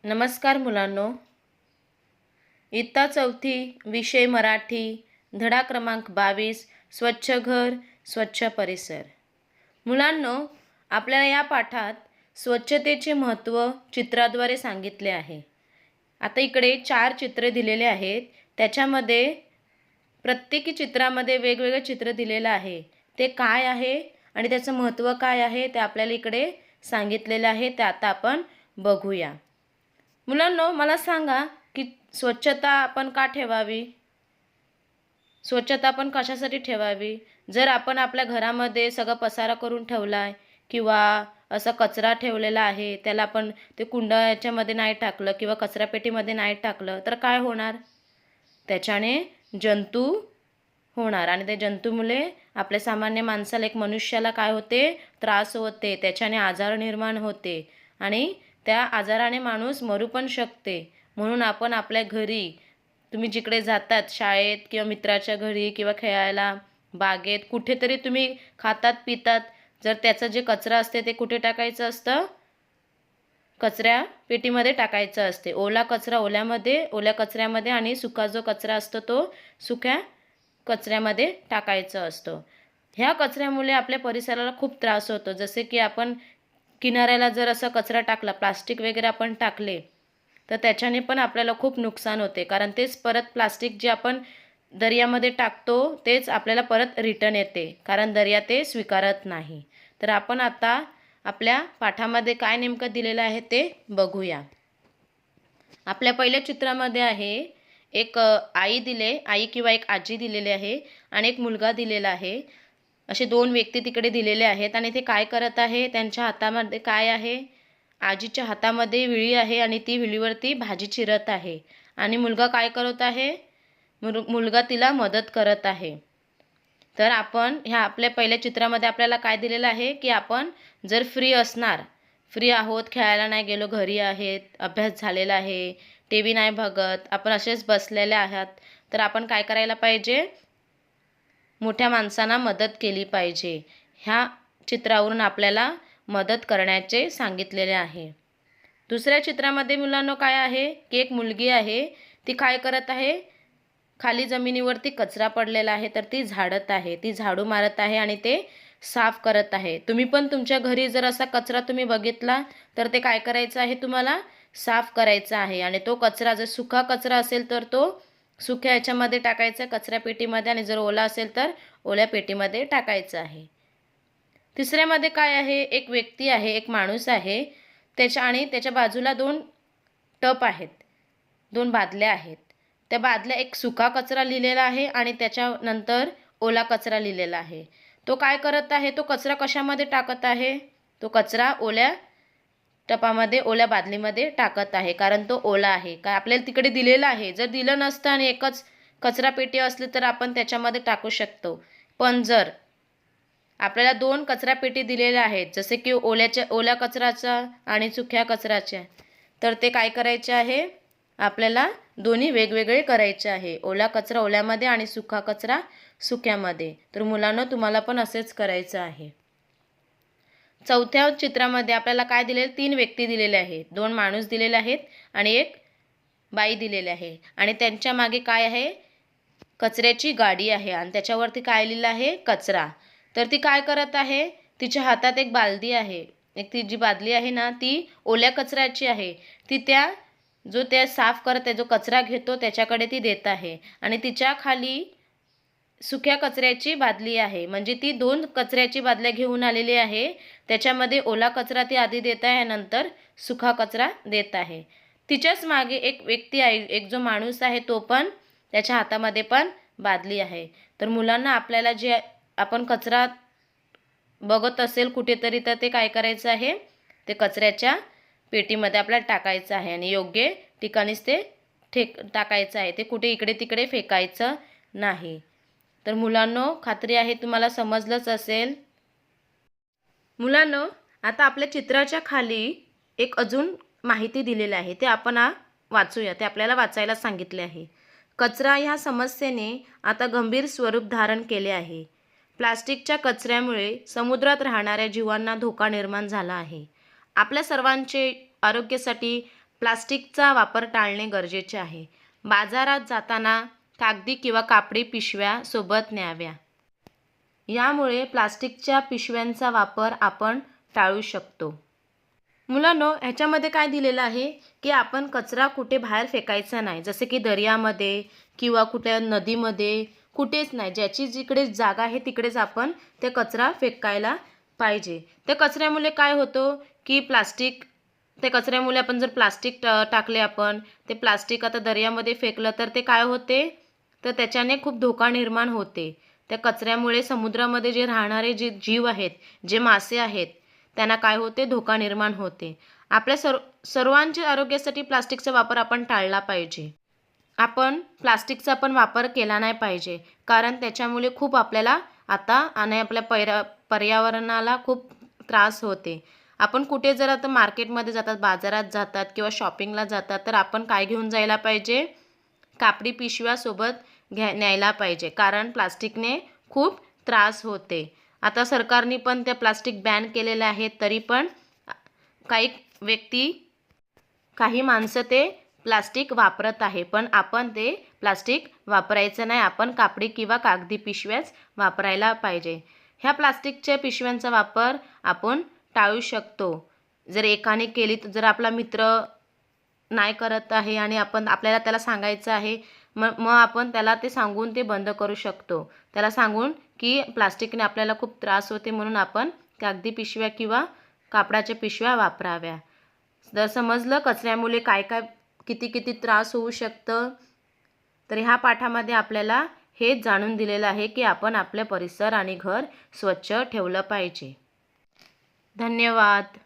नमस्कार मुलांनो, इयत्ता चौथी विषय मराठी धडा क्रमांक 22 स्वच्छ घर स्वच्छ परिसर। मुलांनो, आपल्याला या पाठात स्वच्छतेचे महत्त्व चित्राद्वारे सांगितले आहे। आता इकडे 4 चित्रे दिलेले आहेत, त्याच्यामध्ये प्रत्येकी चित्रामध्ये वेगवेगळे चित्र दिलेलं आहे। ते काय आहे आणि त्याचं महत्त्व काय आहे ते आपल्याला इकडे सांगितलेलं आहे, ते आता आपण बघूया। मुलांनो, मला सांगा की स्वच्छता आपण का ठेवावी? स्वच्छता आपण कशासाठी ठेवावी? जर आपण आपल्या घरामध्ये सगळं पसारा करून ठेवलाय किंवा असा कचरा ठेवलेला आहे, त्याला आपण ते कुंडाच्यामध्ये नाही टाकलं किंवा कचरापेटीमध्ये नाही टाकलं तर काय होणार? त्याच्याने जंतू होणार आणि त्या जंतूमुळे आपल्या सामान्य माणसाला, एक मनुष्याला काय होते? त्रास होते, त्याच्याने आजार निर्माण होते आणि त्या आजाराने माणूस मरू पण शकते। म्हणून आपण आपल्या घरी, तुम्ही जिकडे जातात शाळेत किंवा मित्राच्या घरी किंवा खेळायला बागेत, कुठेतरी तुम्ही खातात पितात, जर त्याचं जे कचरा असते ते कुठे टाकायचं असतं? कचऱ्या पेटीमध्ये टाकायचं असते। ओला कचरा ओल्या कचऱ्यामध्ये आणि सुका जो कचरा असतो तो सुक्या कचऱ्यामध्ये टाकायचा असतो। ह्या कचऱ्यामुळे आपल्या परिसराला खूप त्रास होतो। जसे की आपण किनाऱ्याला जर असा कचरा टाकला, प्लास्टिक वगैरे आपण टाकले तर त्याच्याने पण आपल्याला खूप नुकसान होते, कारण तेच परत प्लास्टिक जे आपण दर्यामध्ये टाकतो तेच आपल्याला परत रिटर्न येते, कारण दर्या ते स्वीकारत नाही। तर आपण आता आपल्या पाठामध्ये काय नेमकं दिलेलं आहे ते बघूया। आपल्या पहिल्या चित्रामध्ये आहे एक आई किंवा एक आजी दिलेली आहे आणि एक मुलगा दिलेला आहे। असे 2 व्यक्ती तिकडे दिलेले आहेत आणि ते काय करत आहे? त्यांच्या हातामध्ये काय आहे? आजीच्या हातामध्ये विळी आहे आणि ती विळीवरती भाजी चिरत आहे आणि मुलगा काय करत आहे? मुलगा तिला मदत करत आहे। तर आपण ह्या आपल्या पहिल्या चित्रामध्ये आपल्याला काय दिलेलं आहे की आपण जर फ्री आहोत, खेळायला नाही गेलो, घरी आहेत, अभ्यास झालेला आहे, टीव्ही नाही बघत, आपण असेच बसलेले आहात, तर आपण काय करायला पाहिजे? मोठ्या माणसांना मदत केली पाहिजे। ह्या चित्रावरून आपल्याला मदत करण्याचे सांगितलेले आहे। दुसऱ्या चित्रामध्ये मुलांनो काय आहे की एक मुलगी आहे, ती काय करत आहे? खाली जमिनीवरती कचरा पडलेला आहे तर ती झाडत आहे, ती झाडू मारत आहे आणि ते साफ करत आहे। तुम्ही पण तुमच्या घरी जर असा कचरा तुम्ही बघितला तर ते काय करायचं आहे? तुम्हाला साफ करायचा आहे आणि तो कचरा जर सुका कचरा असेल तर तो सुक्या ह्याच्यामध्ये टाकायचा कचरा पेटीमध्ये आणि जर ओला असेल तर ओल्या पेटीमध्ये टाकायचं आहे। तिसऱ्यामध्ये काय आहे? एक व्यक्ती आहे, एक माणूस आहे, त्याच्या बाजूला 2 टप आहेत, 2 बादल्या आहेत। त्या बादल्या, एक सुका कचरा लिहिलेला आहे आणि त्याच्यानंतर ओला कचरा लिहिलेला आहे। तो काय करत आहे? तो कचरा कशामध्ये टाकत आहे? तो कचरा ओल्या टपामध्ये, ओल्या बादलीमध्ये टाकत आहे, कारण तो ओला आहे। काय आपल्याला तिकडे दिलेलं आहे, जर दिलं नसतं आणि एकच कचरा पेटी असली तर आपण त्याच्यामध्ये टाकू शकतो, पण जर आपल्याला 2 कचरा पेटी दिलेल्या आहेत, जसे की ओल्या कचऱ्याचा आणि सुक्या कचऱ्याच्या, तर ते काय करायचे आहे? आपल्याला दोन्ही वेगवेगळे करायचे आहे, ओला कचरा ओल्यामध्ये आणि सुका कचरा सुक्यामध्ये। तर मुलांनो, तुम्हाला पण असेच करायचं आहे। चौथ्या चित्रामध्ये आपल्याला काय दिलेलं? 3 व्यक्ती दिलेले आहेत, 2 माणूस दिलेले आहेत आणि एक बाई दिलेली आहे आणि त्यांच्या मागे काय आहे? कचऱ्याची गाडी आहे आणि त्याच्यावरती काय लिहिलं आहे? कचरा। तर ती काय करत आहे? तिच्या हातात एक बादली आहे, एक ती जी बादली आहे ना ती ओल्या कचऱ्याची आहे, ती त्या साफ करत आहे, जो कचरा घेतो त्याच्याकडे ती देत आहे आणि तिच्या खाली सुक्या कचऱ्याची बादली आहे, म्हणजे ती 2 कचऱ्याची बादल्या घेऊन आलेली आहे। त्याच्यामध्ये ओला कचरा ती आधी देत आहे, नंतर सुका कचरा देत आहे। तिच्याच मागे एक व्यक्ती आहे, एक जो माणूस आहे, तो पण त्याच्या हातामध्ये पण बादली आहे। तर मुलांना, आपल्याला जे आपण कचरा बघत असेल कुठेतरी तर ते काय करायचं आहे? ते कचऱ्याच्या पेटीमध्ये आपल्याला टाकायचं आहे आणि योग्य ठिकाणीच ते टाकायचं आहे, ते कुठे इकडे तिकडे फेकायचं नाही। तर मुलांनो, खात्री आहे तुम्हाला समजलंच असेल। मुलांनो, आता आपल्या चित्राच्या खाली एक अजून माहिती दिलेली आहे, ते आपण वाचूया, ते आपल्याला वाचायला सांगितले आहे। कचरा ह्या समस्येने आता गंभीर स्वरूप धारण केले आहे। प्लास्टिकच्या कचऱ्यामुळे समुद्रात राहणाऱ्या जीवांना धोका निर्माण झाला आहे। आपल्या सर्वांचे आरोग्यासाठी प्लास्टिकचा वापर टाळणे गरजेचे आहे. बाजारात जाताना कागदी किंवा कापडी पिशव्या सोबत न्याव्या. यामुळे प्लास्टिकच्या पिशव्यांचा वापर आपण टाळू शकतो. मुलांनो, ह्याच्यामध्ये काय दिलेलं आहे की आपण कचरा कुठे बाहेर फेकायचा नाही, जसे की दर्यामध्ये किंवा कुठे नदीमध्ये, कुठेच नाही. ज्याची जिकडे जागा आहे तिकडेच आपण ते कचरा फेकायला पाहिजे. त्या कचऱ्यामुळे काय होतं की ते कचऱ्यामुळे आपण जर प्लास्टिक टाकले, आपण ते प्लास्टिक आता दर्यामध्ये फेकलं तर ते काय होते, तर त्याच्याने खूप धोका निर्माण होते. त्या कचऱ्यामुळे समुद्रामध्ये जे राहणारे जे जीव आहेत, जे मासे आहेत, त्यांना काय होते, धोका निर्माण होते. आपल्या सर्वांच्या आरोग्यासाठी प्लास्टिकचा वापर आपण टाळला पाहिजे. आपण प्लास्टिकचा पण वापर केला नाही पाहिजे, कारण त्याच्यामुळे खूप आपल्याला आता आणि आपल्या पर्यावरणाला खूप त्रास होते. आपण कुठे जर आता मार्केटमध्ये जातात, बाजारात जातात किंवा शॉपिंगला जातात, तर आपण काय घेऊन जायला पाहिजे, कापडी पिशव्या सोबत न्यायला पाहिजे, कारण प्लास्टिकने खूप त्रास होते. आता सरकारने पण त्या प्लास्टिक बॅन केलेलं आहे, तरी पण काही माणसं ते प्लास्टिक वापरत आहे. पण आपण ते प्लास्टिक वापरायचं नाही. आपण कापडी किंवा कागदी पिशव्याच वापरायला पाहिजे. ह्या प्लास्टिकच्या पिशव्यांचा वापर आपण टाळू शकतो. जर एकाने केली, तर जर आपला मित्र नाही करत आहे आणि आपल्याला त्याला सांगायचं आहे, मग आपण त्याला ते सांगून ते बंद करू शकतो. त्याला सांगून की प्लास्टिकने आपल्याला खूप त्रास होते, म्हणून आपण कागदी पिशव्या किंवा कापडाच्या पिशव्या वापराव्या. जर समजलं कचऱ्यामुळे काय काय किती त्रास होऊ शकतं, तर ह्या पाठामध्ये आपल्याला हे जाणून दिलेलं आहे की आपण आपले परिसर आणि घर स्वच्छ ठेवलं पाहिजे. धन्यवाद.